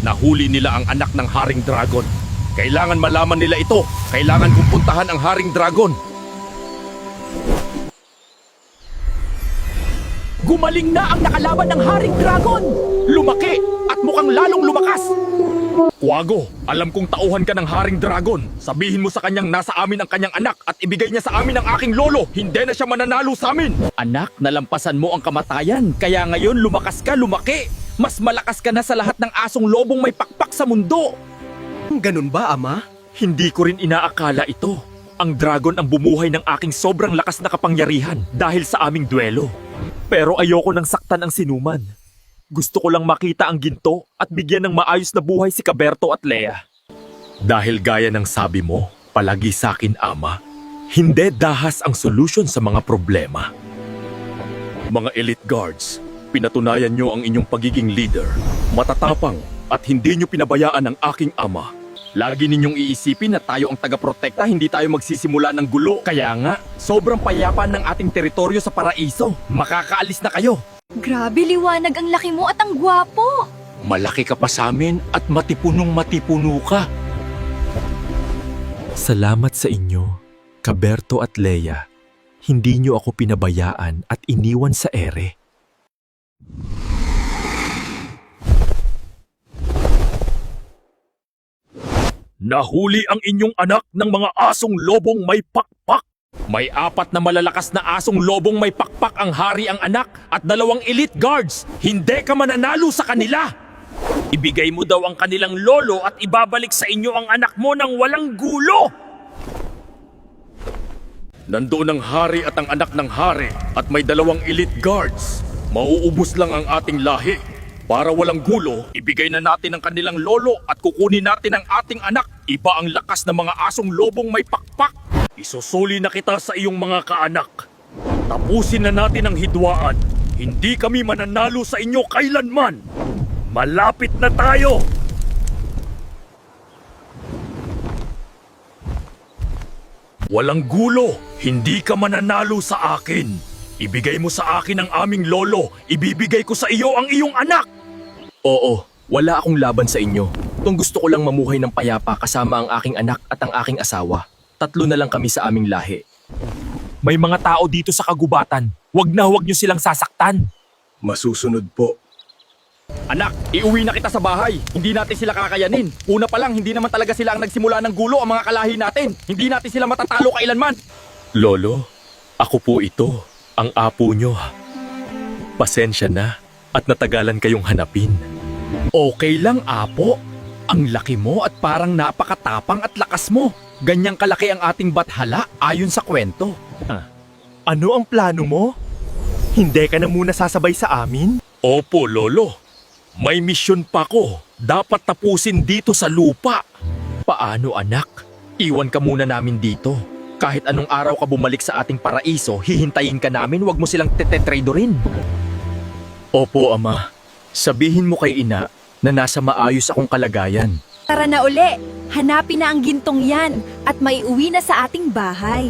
Nahuli nila ang anak ng Haring Dragon. Kailangan malaman nila ito. Kailangan kong puntahan ang Haring Dragon. Gumaling na ang nakalaban ng Haring Dragon! Lumaki at mukhang lalong lumakas! Quago, alam kong tauhan ka ng Haring Dragon. Sabihin mo sa kanyang nasa amin ang kanyang anak at ibigay niya sa amin ang aking lolo. Hindi na siya mananalo sa amin. Anak, nalampasan mo ang kamatayan, kaya ngayon lumakas ka, lumaki! Mas malakas ka na sa lahat ng asong lobong may pakpak sa mundo! Ganun ba, Ama? Hindi ko rin inaakala ito. Ang dragon ang bumuhay ng aking sobrang lakas na kapangyarihan dahil sa aming duelo. Pero ayoko nang saktan ang sinuman. Gusto ko lang makita ang ginto at bigyan ng maayos na buhay si Caberto at Lea. Dahil gaya ng sabi mo, palagi sa akin, Ama, hindi dahas ang solusyon sa mga problema. Mga elite guards, pinatunayan nyo ang inyong pagiging leader, matatapang at hindi nyo pinabayaan ang aking ama. Lagi ninyong iisipin na tayo ang taga-protekta, hindi tayo magsisimula ng gulo. Kaya nga, sobrang payapa ng ating teritoryo sa paraiso. Makakaalis na kayo. Grabe, liwanag ang laki mo at ang gwapo. Malaki ka pa sa amin at matipunong matipuno ka. Salamat sa inyo, Caberto at Lea. Hindi nyo ako pinabayaan at iniwan sa ere. Nahuli ang inyong anak ng mga asong lobong may pakpak. May 4 na malalakas na asong lobong may pakpak ang hari ang anak at 2 elite guards. Hindi ka mananalo sa kanila. Ibigay mo daw ang kanilang lolo at ibabalik sa inyo ang anak mo ng walang gulo. Nandoon ang hari at ang anak ng hari at may 2 elite guards. Mauubos lang ang ating lahi. Para walang gulo, ibigay na natin ang kanilang lolo at kukunin natin ang ating anak. Iba ang lakas ng mga asong lobong may pakpak. Isusuli na kita sa iyong mga kaanak. Tapusin na natin ang hidwaan. Hindi kami mananalo sa inyo kailanman. Malapit na tayo! Walang gulo. Hindi ka mananalo sa akin. Ibigay mo sa akin ang aming lolo. Ibibigay ko sa iyo ang iyong anak. Oo, wala akong laban sa inyo. Kung gusto ko lang mamuhay ng payapa kasama ang aking anak at ang aking asawa. 3 na lang kami sa aming lahi. May mga tao dito sa kagubatan. Huwag nyo silang sasaktan. Masusunod po. Anak, iuwi na kita sa bahay. Hindi natin sila kakayanin. Una pa lang, hindi naman talaga sila ang nagsimula ng gulo ang mga kalahi natin. Hindi natin sila matatalo kailanman. Lolo, ako po ito, ang apo nyo. Pasensya na at natagalan kayong hanapin. Okay lang, apo. Ang laki mo at parang napakatapang at lakas mo. Ganyang kalaki ang ating bathala ayon sa kwento. Ano ang plano mo? Hindi ka na muna sasabay sa amin? Opo, Lolo. May misyon pa ko. Dapat tapusin dito sa lupa. Paano, anak? Iwan ka muna namin dito. Kahit anong araw ka bumalik sa ating paraiso, hihintayin ka namin, wag mo silang tetetradorin. Opo, Ama. Sabihin mo kay Ina na nasa maayos akong kalagayan. Tara na uli, hanapin na ang gintong yan at maiuwi na sa ating bahay.